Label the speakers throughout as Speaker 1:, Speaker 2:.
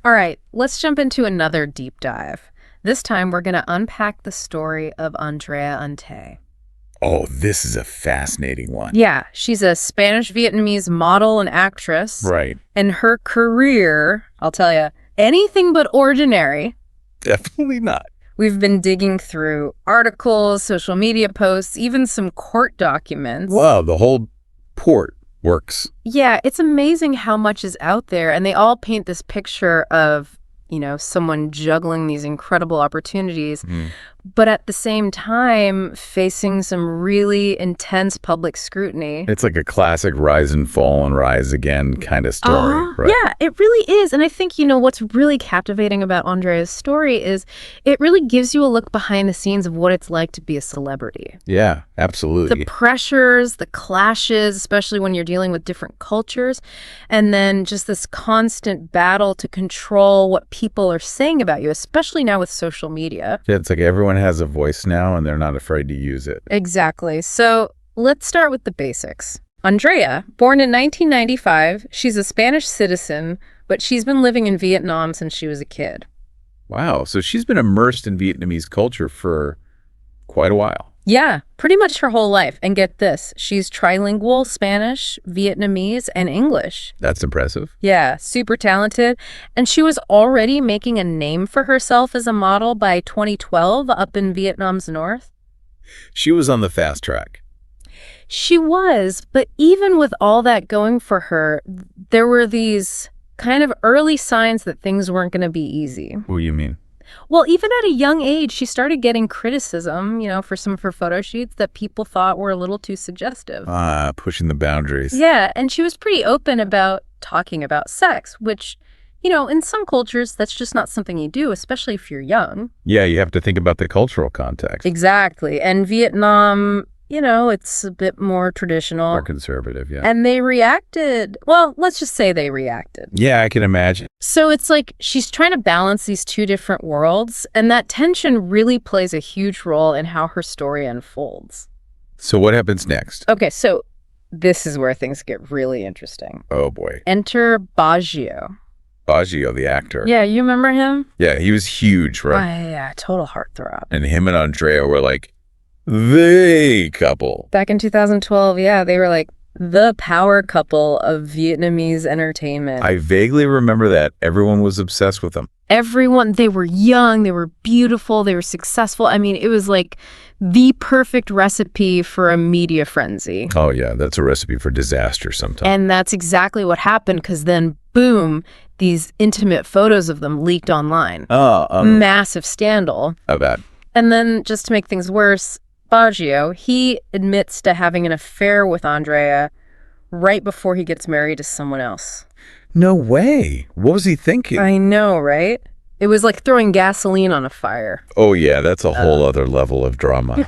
Speaker 1: All right, let's jump into another deep dive. This time we're going to unpack the story of Andrea Ante.
Speaker 2: Oh, this is a fascinating one.
Speaker 1: Yeah, she's a Spanish-Vietnamese model and actress.
Speaker 2: Right.
Speaker 1: And her career, I'll tell you, anything but ordinary.
Speaker 2: Definitely not.
Speaker 1: We've been digging through articles, social media posts, even some court documents.
Speaker 2: Wow, the whole port works.
Speaker 1: Yeah, it's amazing how much is out there, and they all paint this picture of, someone juggling these incredible opportunities, but at the same time facing some really intense public scrutiny.
Speaker 2: It's like a classic rise and fall and rise again kind of story, right?
Speaker 1: Yeah, it really is. And I think, what's really captivating about Andrea's story is it really gives you a look behind the scenes of what it's like to be a celebrity.
Speaker 2: Yeah, absolutely.
Speaker 1: The pressures, the clashes, especially when you're dealing with different cultures, and then just this constant battle to control what people are saying about you, especially now with social media.
Speaker 2: Yeah, it's like everyone has a voice now and they're not afraid to use it.
Speaker 1: Exactly. So let's start with the basics. Andrea, born in 1995, she's a Spanish citizen, but she's been living in Vietnam since she was a kid.
Speaker 2: Wow, so she's been immersed in Vietnamese culture for quite a while.
Speaker 1: Yeah, pretty much her whole life. And get this, she's trilingual Spanish, Vietnamese, and English.
Speaker 2: That's impressive.
Speaker 1: Yeah, super talented. And she was already making a name for herself as a model by 2012 up in Vietnam's north.
Speaker 2: She was on the fast track.
Speaker 1: She was, but even with all that going for her, there were these kind of early signs that things weren't going to be easy.
Speaker 2: What do you mean?
Speaker 1: Well, even at a young age, she started getting criticism, for some of her photo shoots that people thought were a little too suggestive.
Speaker 2: Pushing the boundaries.
Speaker 1: Yeah, and she was pretty open about talking about sex, which, in some cultures, that's just not something you do, especially if you're young.
Speaker 2: Yeah, you have to think about the cultural context.
Speaker 1: Exactly. And Vietnam, it's a bit more traditional.
Speaker 2: More conservative, yeah.
Speaker 1: And they reacted. Well, let's just say they reacted.
Speaker 2: Yeah, I can imagine.
Speaker 1: So it's like she's trying to balance these two different worlds, and that tension really plays a huge role in how her story unfolds.
Speaker 2: So what happens next?
Speaker 1: Okay, so this is where things get really interesting.
Speaker 2: Oh, boy.
Speaker 1: Enter Baggio.
Speaker 2: Baggio, the actor.
Speaker 1: Yeah, you remember him?
Speaker 2: Yeah, he was huge,
Speaker 1: Oh,
Speaker 2: right?
Speaker 1: yeah, total heartthrob.
Speaker 2: And him and Andrea were like the couple.
Speaker 1: Back in 2012, yeah, they were like the power couple of Vietnamese entertainment.
Speaker 2: I vaguely remember that. Everyone was obsessed with them.
Speaker 1: Everyone, they were young, they were beautiful, they were successful. I mean, it was like the perfect recipe for a media frenzy.
Speaker 2: Oh, yeah, that's a recipe for disaster sometimes.
Speaker 1: And that's exactly what happened, because then, boom, these intimate photos of them leaked online. Massive scandal.
Speaker 2: I bet.
Speaker 1: And then, just to make things worse, Baggio, he admits to having an affair with Andrea right before he gets married to someone else.
Speaker 2: No way. What was he thinking?
Speaker 1: I know, right? It was like throwing gasoline on a fire.
Speaker 2: Oh, yeah, that's a whole other level of drama.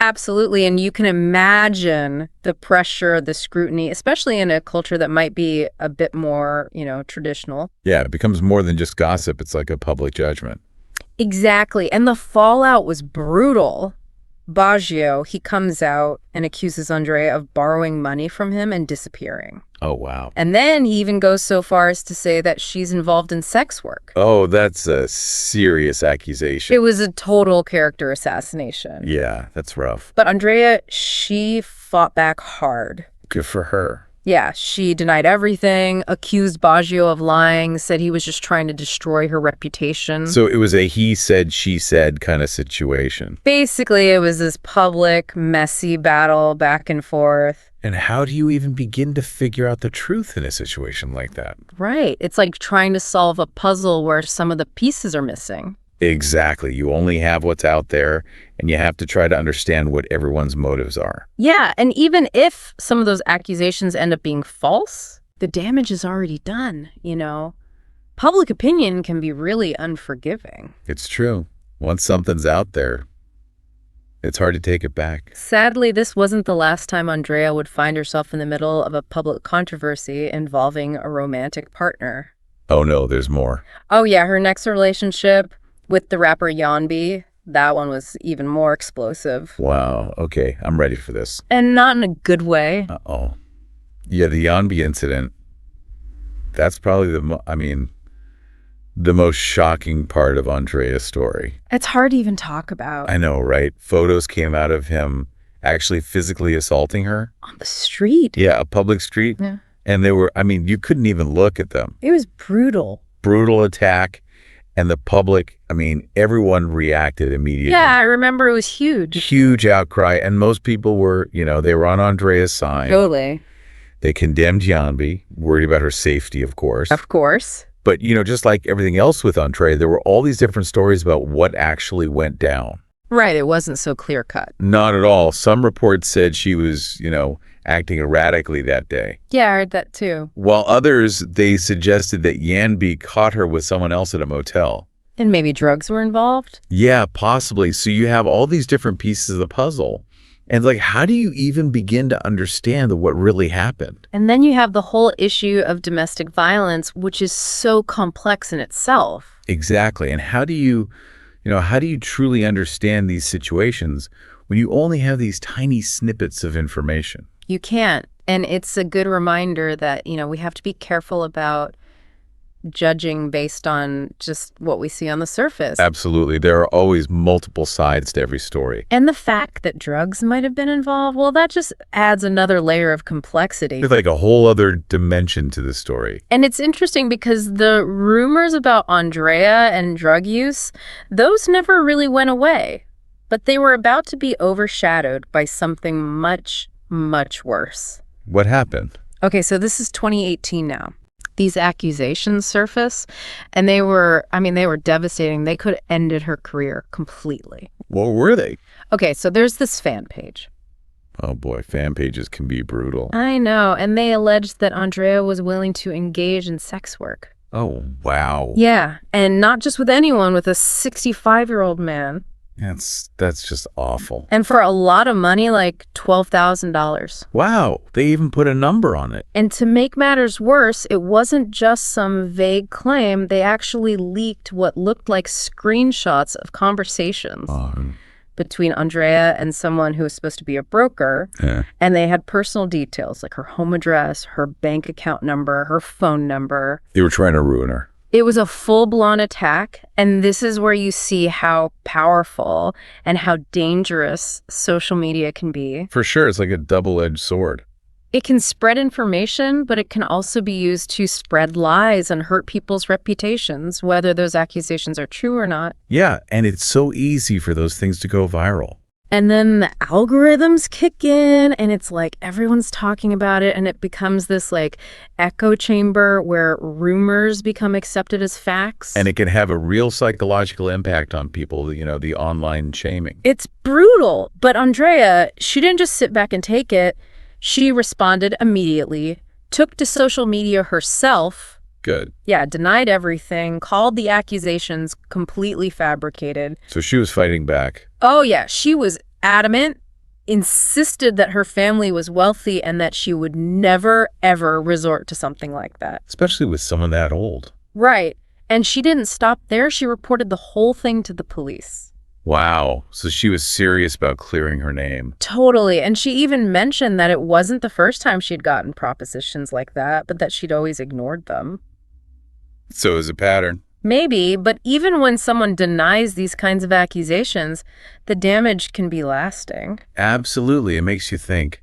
Speaker 1: Absolutely. And you can imagine the pressure, the scrutiny, especially in a culture that might be a bit more, traditional.
Speaker 2: Yeah, it becomes more than just gossip. It's like a public judgment.
Speaker 1: Exactly. And the fallout was brutal. Baggio, he comes out and accuses Andrea of borrowing money from him and disappearing.
Speaker 2: Oh, wow.
Speaker 1: And then he even goes so far as to say that she's involved in sex work.
Speaker 2: Oh, that's a serious accusation.
Speaker 1: It was a total character assassination.
Speaker 2: Yeah, that's rough.
Speaker 1: But Andrea, she fought back hard.
Speaker 2: Good for her.
Speaker 1: Yeah, she denied everything, accused Baggio of lying, said he was just trying to destroy her reputation.
Speaker 2: So it was a he said, she said kind of situation.
Speaker 1: Basically, it was this public, messy battle back and forth.
Speaker 2: And how do you even begin to figure out the truth in a situation like that?
Speaker 1: Right. It's like trying to solve a puzzle where some of the pieces are missing.
Speaker 2: Exactly. You only have what's out there, and you have to try to understand what everyone's motives are.
Speaker 1: Yeah, and even if some of those accusations end up being false, the damage is already done, Public opinion can be really unforgiving.
Speaker 2: It's true. Once something's out there, it's hard to take it back.
Speaker 1: Sadly, this wasn't the last time Andrea would find herself in the middle of a public controversy involving a romantic partner.
Speaker 2: Oh, no, there's more.
Speaker 1: Oh, yeah, her next relationship with the rapper Yanbi, that one was even more explosive.
Speaker 2: Wow. Okay, I'm ready for this.
Speaker 1: And not in a good way.
Speaker 2: Uh-oh. Yeah, the Yanbi incident, that's probably the most shocking part of Andrea's story.
Speaker 1: It's hard to even talk about.
Speaker 2: I know, right? Photos came out of him actually physically assaulting her.
Speaker 1: On the street.
Speaker 2: Yeah, a public street.
Speaker 1: Yeah.
Speaker 2: And they were, I mean, you couldn't even look at them.
Speaker 1: It was brutal.
Speaker 2: Brutal attack. And the public, I mean, everyone reacted immediately.
Speaker 1: Yeah, I remember it was huge.
Speaker 2: Huge outcry. And most people were, they were on Andrea's side.
Speaker 1: Totally.
Speaker 2: They condemned Yanbi, worried about her safety, of course.
Speaker 1: Of course.
Speaker 2: But, just like everything else with Andrea, there were all these different stories about what actually went down.
Speaker 1: Right. It wasn't so clear-cut.
Speaker 2: Not at all. Some reports said she was, acting erratically that day.
Speaker 1: Yeah, I heard that too.
Speaker 2: While others, they suggested that Yanbi caught her with someone else at a motel.
Speaker 1: And maybe drugs were involved?
Speaker 2: Yeah, possibly. So you have all these different pieces of the puzzle. And how do you even begin to understand what really happened?
Speaker 1: And then you have the whole issue of domestic violence, which is so complex in itself.
Speaker 2: Exactly. And how do you truly understand these situations when you only have these tiny snippets of information?
Speaker 1: You can't. And it's a good reminder that, we have to be careful about judging based on just what we see on the surface.
Speaker 2: Absolutely. There are always multiple sides to every story.
Speaker 1: And the fact that drugs might have been involved, well, that just adds another layer of complexity.
Speaker 2: There's like a whole other dimension to the story.
Speaker 1: And it's interesting because the rumors about Andrea and drug use, those never really went away. But they were about to be overshadowed by something much, much worse.
Speaker 2: What happened?
Speaker 1: Okay, so this is 2018 now. These accusations surface, and they were devastating. They could have ended her career completely.
Speaker 2: What were they?
Speaker 1: Okay, so there's this fan page.
Speaker 2: Oh boy, fan pages can be brutal.
Speaker 1: I know, and they alleged that Andrea was willing to engage in sex work.
Speaker 2: Oh, wow.
Speaker 1: Yeah, and not just with anyone, with a 65-year-old man.
Speaker 2: That's just awful.
Speaker 1: And for a lot of money, like $12,000.
Speaker 2: Wow, they even put a number on it.
Speaker 1: And to make matters worse, it wasn't just some vague claim. They actually leaked what looked like screenshots of conversations between Andrea and someone who was supposed to be a broker.
Speaker 2: Yeah.
Speaker 1: And they had personal details like her home address, her bank account number, her phone number.
Speaker 2: They were trying to ruin her.
Speaker 1: It was a full-blown attack, and this is where you see how powerful and how dangerous social media can be.
Speaker 2: For sure, it's like a double-edged sword.
Speaker 1: It can spread information, but it can also be used to spread lies and hurt people's reputations, whether those accusations are true or not.
Speaker 2: Yeah, and it's so easy for those things to go viral.
Speaker 1: And then the algorithms kick in, and it's like everyone's talking about it, and it becomes this like echo chamber where rumors become accepted as facts.
Speaker 2: And it can have a real psychological impact on people, the online shaming.
Speaker 1: It's brutal. But Andrea, she didn't just sit back and take it. She responded immediately, took to social media herself.
Speaker 2: Good.
Speaker 1: Yeah, denied everything, called the accusations completely fabricated.
Speaker 2: So she was fighting back.
Speaker 1: Oh, yeah. She was adamant, insisted that her family was wealthy and that she would never, ever resort to something like that.
Speaker 2: Especially with someone that old.
Speaker 1: Right. And she didn't stop there. She reported the whole thing to the police.
Speaker 2: Wow. So she was serious about clearing her name.
Speaker 1: Totally. And she even mentioned that it wasn't the first time she'd gotten propositions like that, but that she'd always ignored them.
Speaker 2: So it was a pattern.
Speaker 1: Maybe, but even when someone denies these kinds of accusations, the damage can be lasting.
Speaker 2: Absolutely. It makes you think,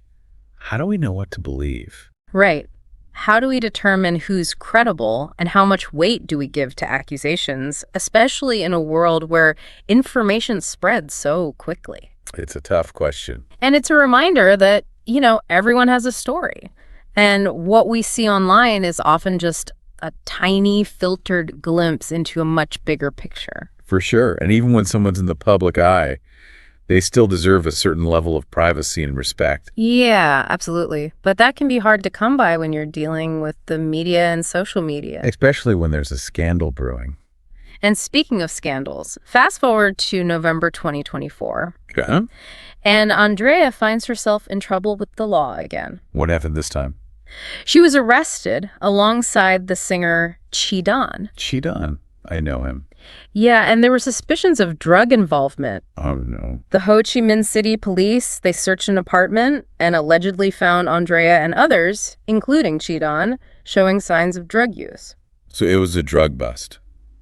Speaker 2: how do we know what to believe?
Speaker 1: Right. How do we determine who's credible and how much weight do we give to accusations, especially in a world where information spreads so quickly?
Speaker 2: It's a tough question.
Speaker 1: And it's a reminder that, everyone has a story. And what we see online is often just a tiny filtered glimpse into a much bigger picture.
Speaker 2: For sure. And even when someone's in the public eye, they still deserve a certain level of privacy and respect.
Speaker 1: Yeah, absolutely. But that can be hard to come by when you're dealing with the media and social media.
Speaker 2: Especially when there's a scandal brewing.
Speaker 1: And speaking of scandals, fast forward to November 2024.
Speaker 2: Okay.
Speaker 1: And Andrea finds herself in trouble with the law again.
Speaker 2: What happened this time?
Speaker 1: She was arrested alongside the singer Chidan.
Speaker 2: Chidan. I know him.
Speaker 1: Yeah, and there were suspicions of drug involvement.
Speaker 2: Oh, no.
Speaker 1: The Ho Chi Minh City police, they searched an apartment and allegedly found Andrea and others, including Chidan, showing signs of drug use.
Speaker 2: So it was a drug bust.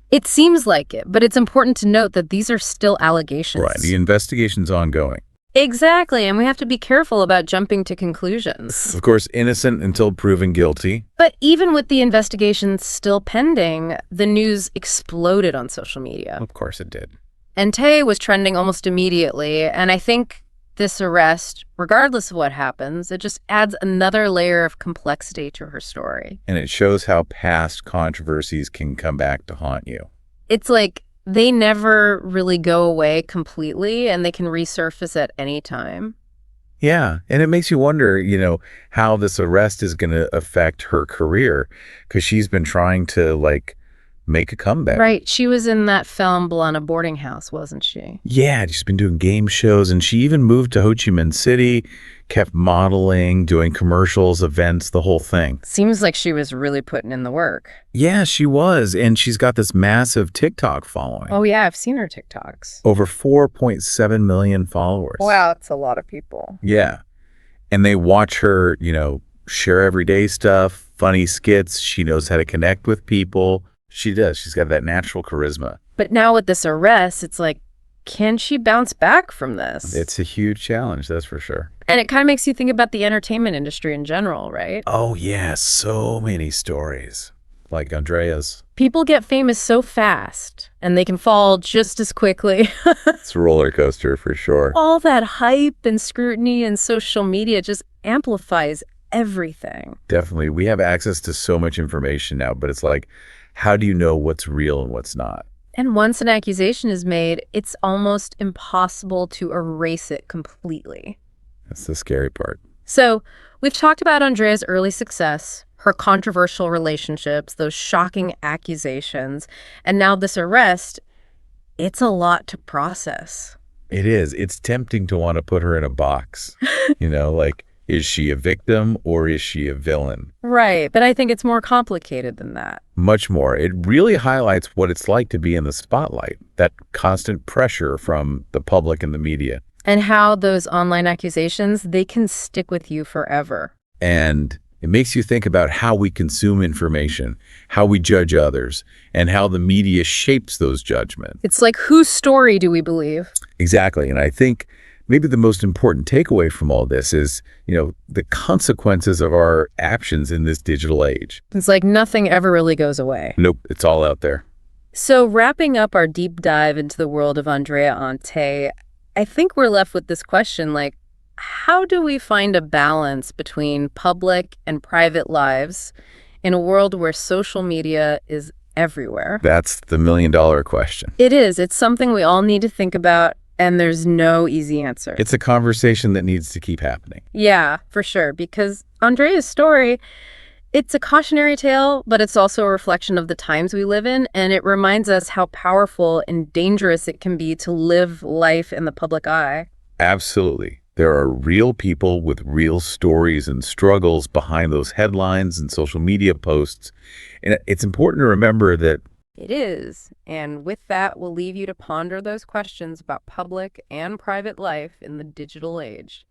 Speaker 1: It seems like it, but it's important to note that these are still allegations.
Speaker 2: Right. The investigation's ongoing.
Speaker 1: Exactly, and we have to be careful about jumping to conclusions.
Speaker 2: Of course, innocent until proven guilty.
Speaker 1: But even with the investigation still pending, the news exploded on social media.
Speaker 2: Of course it did.
Speaker 1: And Tae was trending almost immediately, and I think this arrest, regardless of what happens, it just adds another layer of complexity to her story.
Speaker 2: And it shows how past controversies can come back to haunt you.
Speaker 1: It's like they never really go away completely, and they can resurface at any time.
Speaker 2: Yeah, and it makes you wonder, how this arrest is going to affect her career, because she's been trying to, make a comeback.
Speaker 1: Right. She was in that film Blonde Boarding House, wasn't she?
Speaker 2: Yeah, she's been doing game shows, and she even moved to Ho Chi Minh City, kept modeling, doing commercials, events, the whole thing.
Speaker 1: Seems like she was really putting in the work.
Speaker 2: Yeah, she was, and she's got this massive TikTok following.
Speaker 1: Oh, yeah, I've seen her TikToks.
Speaker 2: Over 4.7 million followers.
Speaker 1: Wow, that's a lot of people.
Speaker 2: Yeah, and they watch her, share everyday stuff, funny skits. She knows how to connect with people. She does. She's got that natural charisma.
Speaker 1: But now with this arrest, it's like, can she bounce back from this?
Speaker 2: It's a huge challenge, that's for sure.
Speaker 1: And it kind of makes you think about the entertainment industry in general, right?
Speaker 2: Oh, yeah, so many stories, like Andrea's.
Speaker 1: People get famous so fast, and they can fall just as quickly.
Speaker 2: It's a roller coaster for sure.
Speaker 1: All that hype and scrutiny and social media just amplifies everything.
Speaker 2: Definitely. We have access to so much information now, but it's like, how do you know what's real and what's not?
Speaker 1: And once an accusation is made, it's almost impossible to erase it completely.
Speaker 2: That's the scary part.
Speaker 1: So we've talked about Andrea's early success, her controversial relationships, those shocking accusations, and now this arrest. It's a lot to process.
Speaker 2: It is. It's tempting to want to put her in a box. Is she a victim or is she a villain?
Speaker 1: Right, but I think it's more complicated than that.
Speaker 2: Much more. It really highlights what it's like to be in the spotlight, that constant pressure from the public and the media.
Speaker 1: And how those online accusations, they can stick with you forever.
Speaker 2: And it makes you think about how we consume information, how we judge others, and how the media shapes those judgments.
Speaker 1: It's like, whose story do we believe?
Speaker 2: Exactly. And I think maybe the most important takeaway from all this is, the consequences of our actions in this digital age.
Speaker 1: It's like nothing ever really goes away.
Speaker 2: Nope, it's all out there.
Speaker 1: So wrapping up our deep dive into the world of Andrea Ante, I think we're left with this question, how do we find a balance between public and private lives in a world where social media is everywhere?
Speaker 2: That's the million-dollar question.
Speaker 1: It is. It's something we all need to think about. And there's no easy answer.
Speaker 2: It's a conversation that needs to keep happening.
Speaker 1: Yeah, for sure. Because Andrea's story, it's a cautionary tale, but it's also a reflection of the times we live in. And it reminds us how powerful and dangerous it can be to live life in the public eye.
Speaker 2: Absolutely. There are real people with real stories and struggles behind those headlines and social media posts. And it's important to remember that
Speaker 1: it is. And with that, we'll leave you to ponder those questions about public and private life in the digital age.